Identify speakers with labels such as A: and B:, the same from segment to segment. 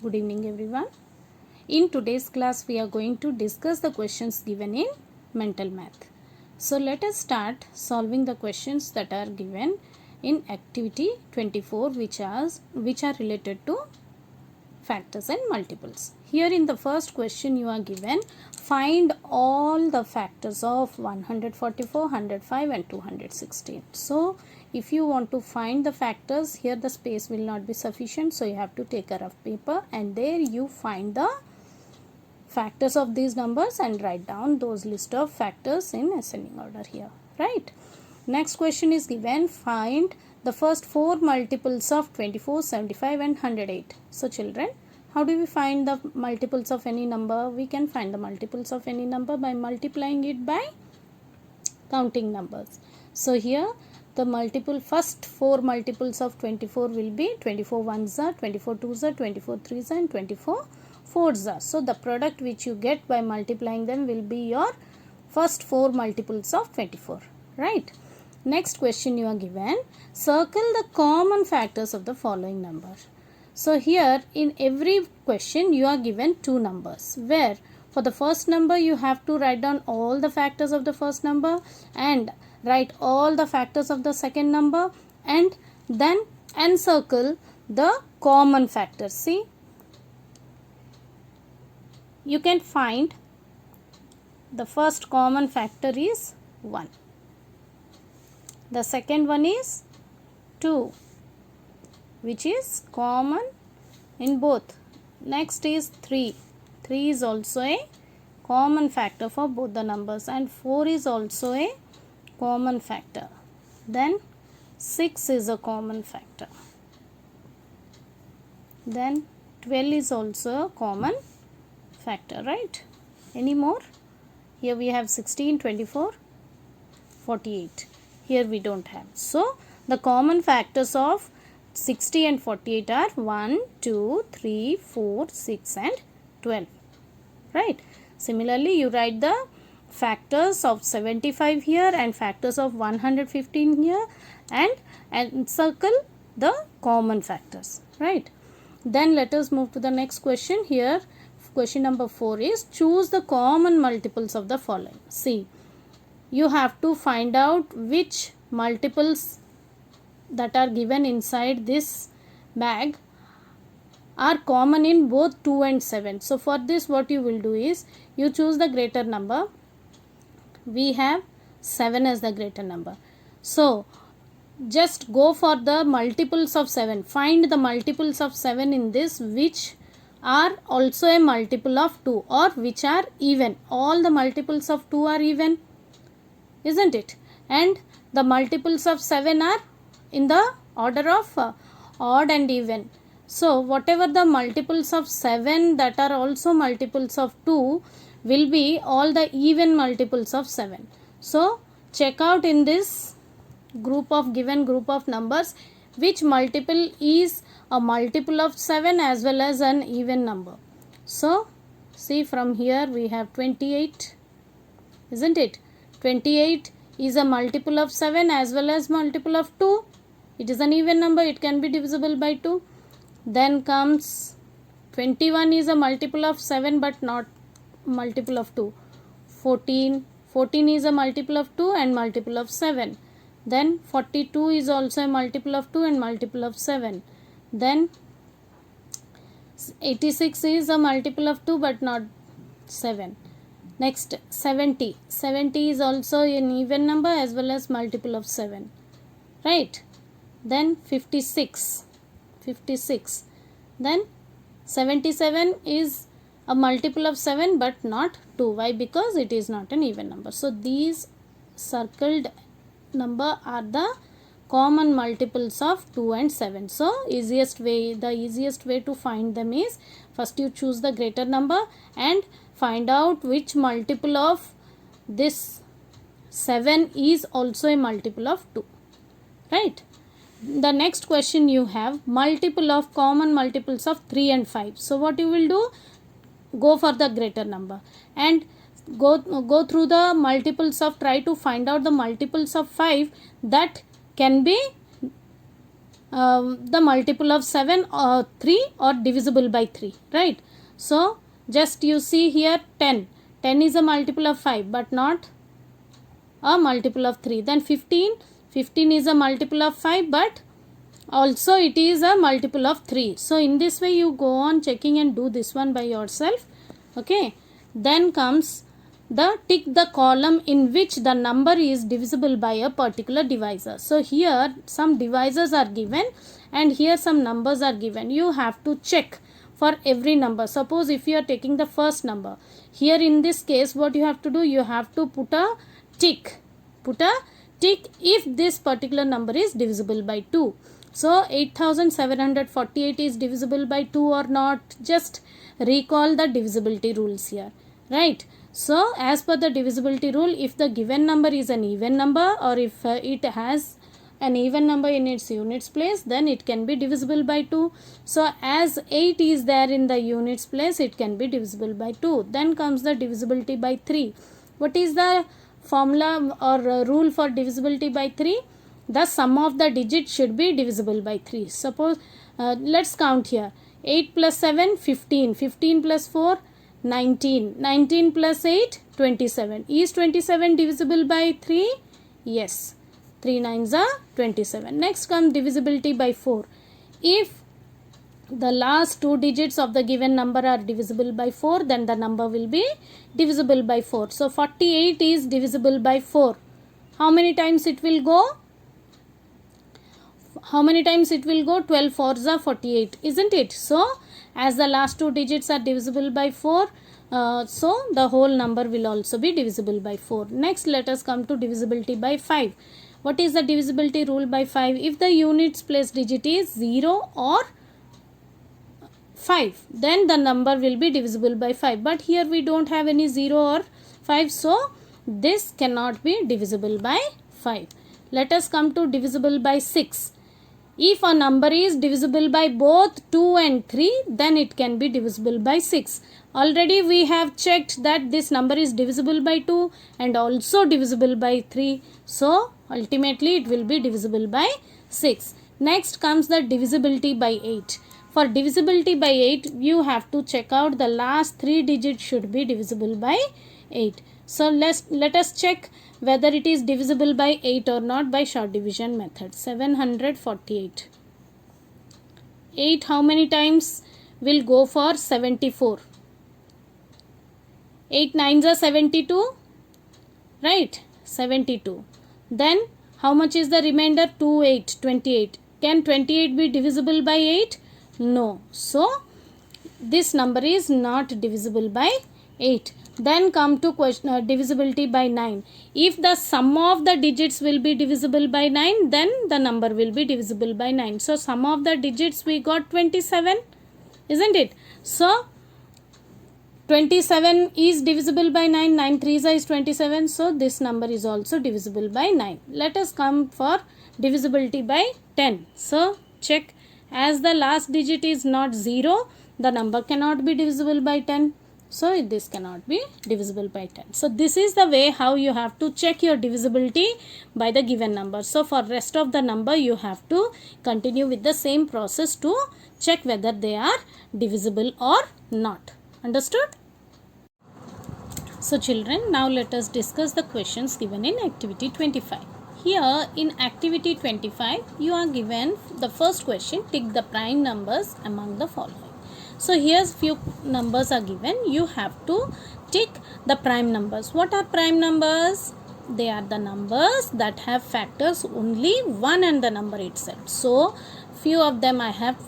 A: Good evening everyone. In today's class we are going to discuss the questions given in mental math. So let us start solving the questions that are given in activity 24 which are related to factors and multiples. Here in the first question you are given find all the factors of 144, 105 and 216. So if you want to find the factors, here the space will not be sufficient, so you have to take a rough paper and there you find the factors of these numbers and write down those list of factors in ascending order here, right? Next question is given find the first four multiples of 24, 75 and 108. So children, how do we find the multiples of any number? We can find the multiples of any number by multiplying it by counting numbers. So here the first four multiples of 24 will be 24 ones are, 24 twos are, 24 threes and 24 fours are. So the product which you get by multiplying them will be your first four multiples of 24, right? Next question you are given circle the common factors of the following number. So here in every question you are given two numbers, where for the first number you have to write down all the factors of the first number and write all the factors of the second number and then encircle the common factors. See, you can find the first common factor is 1. The second one is 2, which is common in both. Next is 3. 3 is also a common factor for both the numbers and 4 is also a common factor. Then 6 is a common factor. Then 12 is also a common factor, right? Any more? Here we have 16, 24, 48. Here we don't have. So the common factors of 60 and 48 are 1, 2, 3, 4, 6 and 12, right? Similarly you write the factors of 75 here and factors of 115 here and encircle the common factors, right? Then let us move to the next question. Here question number 4 is choose the common multiples of the following. See, you have to find out which multiples that are given inside this bag are common in both 2 and 7. So for this what you will do is you choose the greater number. We have 7 as the greater number. So just go for the multiples of 7. Find the multiples of 7 in this which are also a multiple of 2 or which are even. All the multiples of 2 are even, isn't it? And the multiples of 7 are in the order of odd and even. So whatever the multiples of 7 that are also multiples of 2 will be all the even multiples of 7. So check out in this given group of numbers which multiple is a multiple of 7 as well as an even number. So see, from here we have 28, isn't it? 28 is a multiple of 7 as well as multiple of 2. It is an even number, it can be divisible by 2. Then comes 21 is a multiple of 7 but not multiple of 2. 14 is a multiple of 2 and multiple of 7. Then 42 is also a multiple of 2 and multiple of 7. Then 86 is a multiple of 2 but not 7. Next 70 is also an even number as well as multiple of 7, right? Then 56, then 77 is a multiple of 7 but not 2. Why? Because it is not an even number. So these circled number are the common multiples of 2 and 7. So the easiest way to find them is first you choose the greater number and find out which multiple of this 7 is also a multiple of 2, right? The next question you have common multiples of 3 and 5. So what you will do? Go for the greater number and go through the multiples of, try to find out the multiples of 5 that can be the multiple of 7 or 3 or divisible by 3, right? So just you see here 10 is a multiple of 5 but not a multiple of 3. Then 15 is a multiple of 5 but also it is a multiple of 3. So in this way you go on checking and do this one by yourself. Okay, then comes the tick the column in which the number is divisible by a particular divisor. So here some divisors are given and here some numbers are given. You have to check for every number. Suppose if you are taking the first number, here in this case what you have to do, you have to put a tick if this particular number is divisible by 2. So 8748 is divisible by 2 or not? Just recall the divisibility rules here, right? So as per the divisibility rule, if the given number is an even number or if it has an even number in its units place, then it can be divisible by 2. So as 8 is there in the units place, it can be divisible by 2. Then comes the divisibility by 3. What is the formula or rule for divisibility by 3? The sum of the digits should be divisible by 3. Suppose let's count here. 8 plus 7 15, 15 plus 4 19, 19 plus 8 27. Is 27 divisible by 3? Yes, 3 nines are 27. Next comes divisibility by 4. If the last two digits of the given number are divisible by 4, then the number will be divisible by 4. So 48 is divisible by 4. How many times it will go? 12 fours are 48, isn't it? So as the last two digits are divisible by 4, so the whole number will also be divisible by 4. Next, let us come to divisibility by 5. What is the divisibility rule by 5? If the units place digit is 0 or 5, then the number will be divisible by 5. But here we don't have any 0 or 5, so this cannot be divisible by 5. Let us come to divisible by 6. If a number is divisible by both 2 and 3, then it can be divisible by 6. Already we have checked that this number is divisible by 2 and also divisible by 3. So ultimately it will be divisible by 6. Next comes the divisibility by 8. For divisibility by 8, you have to check out the last 3 digits should be divisible by 8. So let us check whether it is divisible by 8 or not by short division method. 748. 8 how many times will go for 74? 8 nines are 72, right? 72. Then how much is the remainder? 2 8, 28. Can 28 be divisible by 8? No. So this number is not divisible by 8. Then come to question divisibility by 9. If the sum of the digits will be divisible by 9, then the number will be divisible by 9. So sum of the digits we got 27, isn't it? So 27 is divisible by 9. 9 threes is 27. So this number is also divisible by 9. Let us come for divisibility by 10. So check, as the last digit is not 0, the number cannot be divisible by 10. So this cannot be divisible by 10. So this is the way how you have to check your divisibility by the given number. So for rest of the number you have to continue with the same process to check whether they are divisible or not. Understood? So children, now let us discuss the questions given in activity 25. Here in activity 25, you are given the first question, tick the prime numbers among the following. So here's few numbers are given. You have to tick the prime numbers. What are prime numbers? They are the numbers that have factors only 1 and the number itself. So few of them I have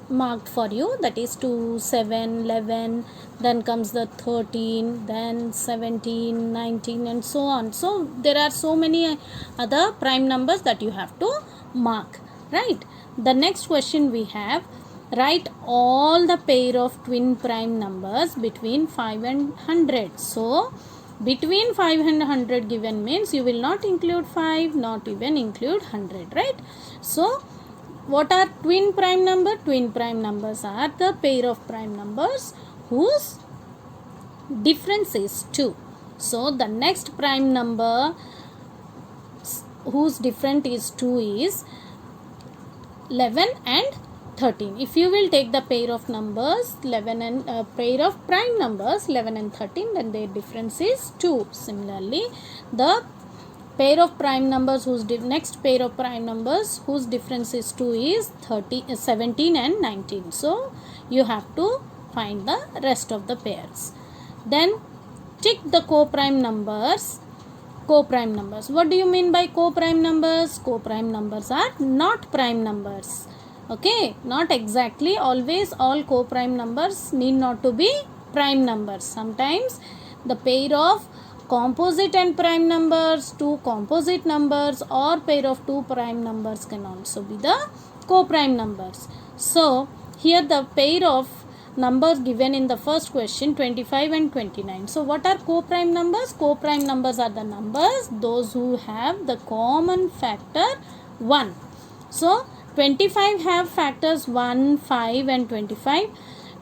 A: marked for you, that is 2, 7, 11, then comes the 13, then 17, 19 and so on. So there are so many other prime numbers that you have to mark, right? The next question we have, write all the pair of twin prime numbers between 5 and 100. So between 5 and 100 given means you will not include 5, not even include 100, right? So what are twin prime number? Twin prime numbers are the pair of prime numbers whose difference is 2. So the next prime number whose difference is 2 is 11 and 13. If you will take the pair of numbers 11 and pair of prime numbers 11 and 13, then their difference is 2. Similarly, the pair of prime numbers whose next pair of prime numbers whose difference is 2 is 17 and 19. So you have to find the rest of the pairs. Then tick the co-prime numbers. Co-prime numbers. What do you mean by co-prime numbers? Co-prime numbers are not prime numbers. Okay, not exactly always all co-prime numbers need not to be prime numbers. Sometimes the pair of composite and prime numbers, two composite numbers, or pair of two prime numbers can also be the co-prime numbers. So here the pair of numbers given in the first question 25 and 29. So what are co-prime numbers? Co-prime numbers are the numbers those who have the common factor 1. So 25 have factors 1, 5 and 25.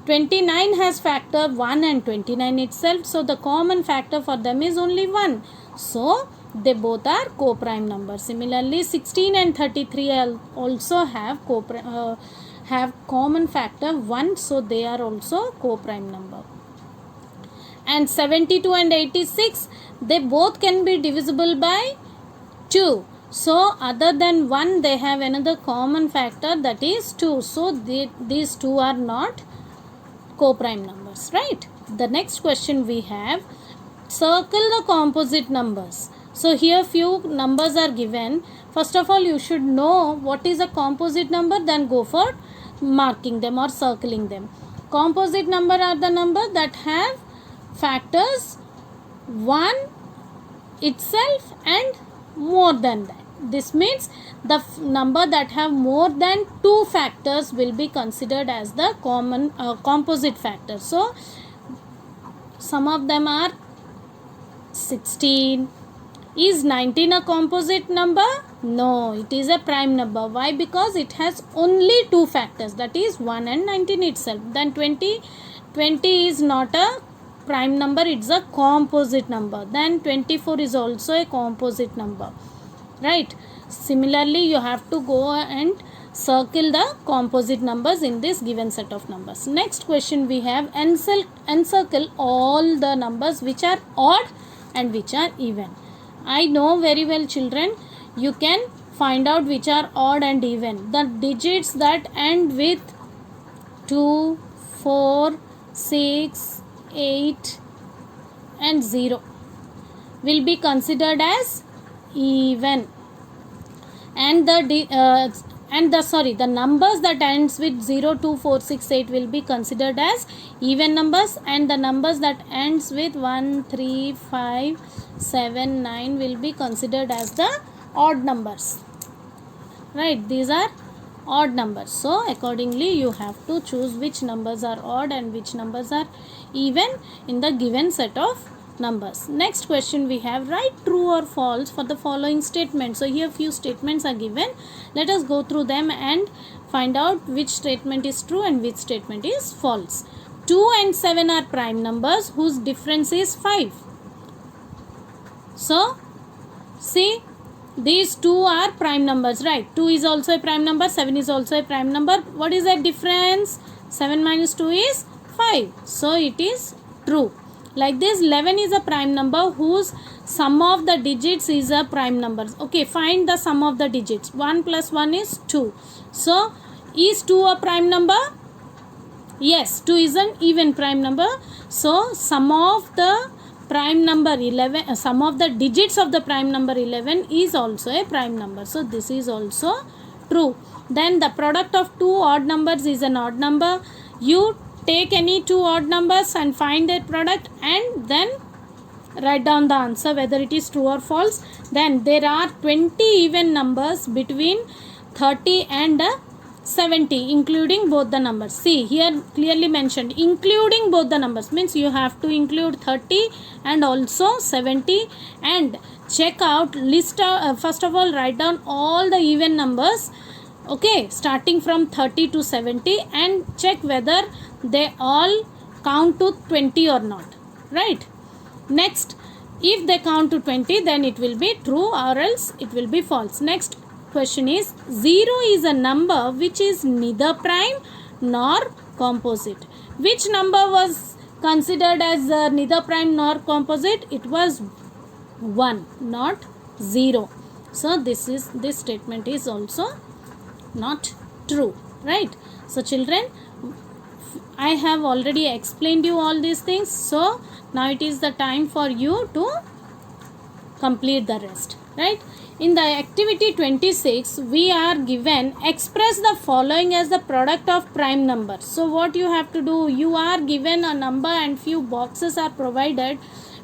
A: 29 has factor 1 and 29 itself. So the common factor for them is only 1. So they both are co-prime numbers. Similarly, 16 and 33 also have common factor 1, so they are also co-prime number. And 72 and 86, they both can be divisible by 2. So other than 1, they have another common factor, that is 2. So these two are not co-prime numbers, right? The next question we have, circle the composite numbers. So here few numbers are given. First of all, you should know what is a composite number, then go for marking them or circling them. Composite number are the numbers that have factors 1 itself and more than that. This means the number that have more than 2 factors will be considered as the common composite factor. So some of them are 16. Is 19 a composite number? No, it is a prime number. Why? Because it has only 2 factors, that is 1 and 19 itself. Then 20 is not a prime number, it's a composite number. Then 24 is also a composite number, right? Similarly, you have to go and circle the composite numbers in this given set of numbers. Next question we have, encircle all the numbers which are odd and which are even. I know very well, children, you can find out which are odd and even. The digits that end with 2, 4, 6, 8 and 0 will be considered as even. And the numbers that ends with 0, 2, 4, 6, 8 will be considered as even numbers, and the numbers that ends with 1, 3, 5, 7, 9 will be considered as the odd numbers, right? These are odd numbers. So accordingly you have to choose which numbers are odd and which numbers are even in the given set of numbers. Next question we have, write true or false for the following statement. So here few statements are given. Let us go through them and find out which statement is true and which statement is false. 2 and 7 are prime numbers whose difference is 5. So see, these two are prime numbers, right? 2 is also a prime number, 7 is also a prime number. What is the difference? 7 minus 2 is 5. So it is true. Like this, 11 is a prime number whose sum of the digits is a prime number. Okay, find the sum of the digits. 1 plus 1 is 2. So is 2 a prime number? Yes, 2 is an even prime number. So sum of the prime number 11, sum of the digits of the prime number 11 is also a prime number. So this is also true. Then the product of two odd numbers is an odd number. You take any two odd numbers and find their product and then write down the answer whether it is true or false. Then there are 20 even numbers between 30 and 70, including both the numbers. See, here clearly mentioned including both the numbers, means you have to include 30 and also 70, and check out list first of all write down all the even numbers, okay, starting from 30 to 70, and check whether they all count to 20 or not, right? Next, if they count to 20, then it will be true or else it will be false. Next, question is 0 is a number which is neither prime nor composite. Which number was considered as neither prime nor composite? It was 1, not 0. So this statement is also not true, right? So children, I have already explained you all these things. So now it is the time for you to complete the rest, right? In the activity 26, we are given express the following as the product of prime numbers. So what you have to do, you are given a number and few boxes are provided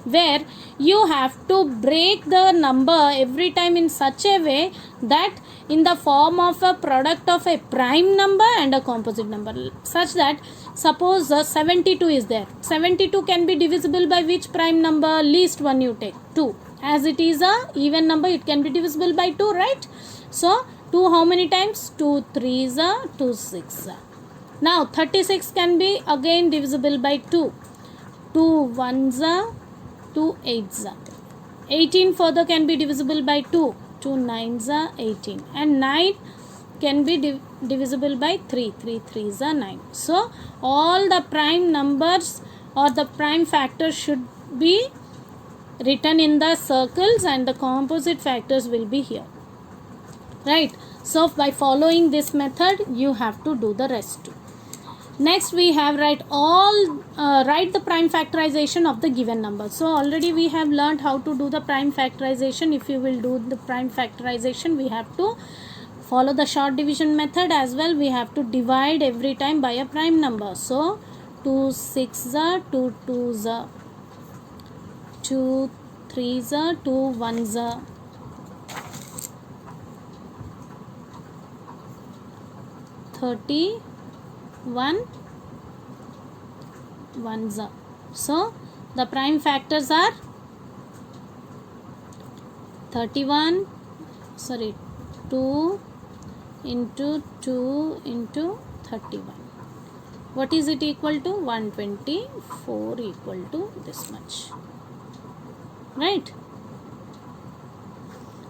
A: where you have to break the number every time in such a way that in the form of a product of a prime number and a composite number, such that suppose 72 is there. 72 can be divisible by which prime number? Least one you take, 2. As it is a even number, it can be divisible by 2, right? So 2 how many times? 2 3s are 2 6. Now 36 can be again divisible by 2. 2 1s are 2 8s are. 18 further can be divisible by 2. 2 9s are 18. And 9 can be divisible by 3. 3 3s are 9. So all the prime numbers or the prime factors should be written in the circles and the composite factors will be here, right? So by following this method you have to do the rest too. Next we have write the prime factorization of the given number. So already we have learned how to do the prime factorization. If you will do the prime factorization, we have to follow the short division method as well. We have to divide every time by a prime number. So 2 6s are 2 2s are 2 3s are 2 1s are 31 1s are. So the prime factors are 2 into 2 into 31. What is it equal to? 124 equal to this much, right?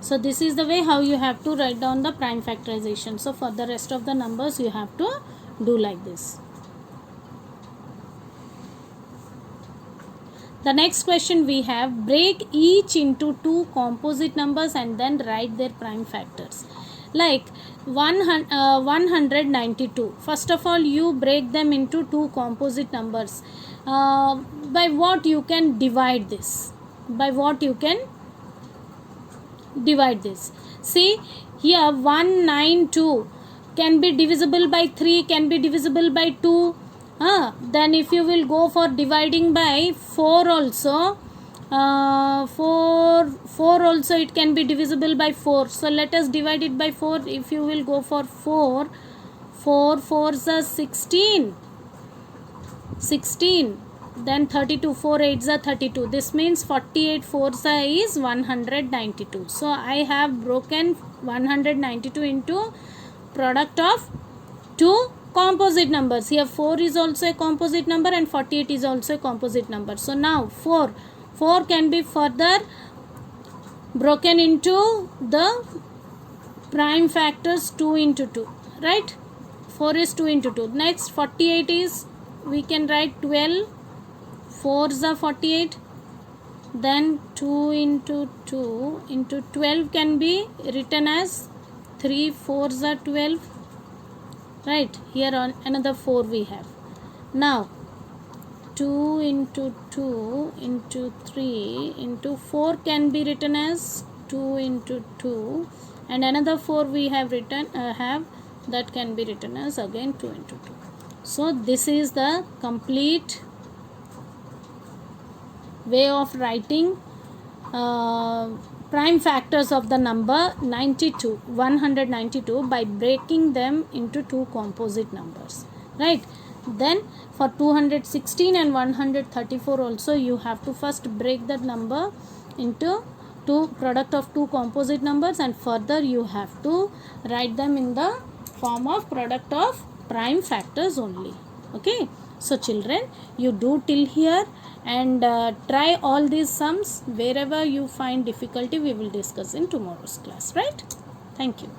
A: So this is the way how you have to write down the prime factorization. So for the rest of the numbers you have to do like this. The next question we have, break each into 2 composite numbers and then write their prime factors. Like 192. First of all, you break them into 2 composite numbers. By what you can divide this? By what you can divide this? See here, 192 can be divisible by 3, can be divisible by 2. Then if you will go for dividing by 4 also, 4 also it can be divisible by 4. So let us divide it by 4. If you will go for 4 4s are 16, then 32, 4 8s are 32. This means 48 4s is 192. So I have broken 192 into product of 2 composite numbers. Here 4 is also a composite number and 48 is also a composite number. So now 4 can be further broken into the prime factors 2 into 2, right? 4 is 2 into 2. Next 48 is, we can write 12, 4s are 48. Then 2 into 2 into 12 can be written as 3 4s are 12, right? Here on another 4 we have. Now 2 into 2 into 3 into 4 can be written as 2 into 2, and another 4 we have written that can be written as again 2 into 2. So this is the complete way of writing prime factors of the number 192 by breaking them into 2 composite numbers, right? Then for 216 and 134 also you have to first break that number into product of 2 composite numbers, and further you have to write them in the form of product of prime factors only. Okay, so children, you do till here and try all these sums. Wherever you find difficulty we will discuss in tomorrow's class, right? Thank you.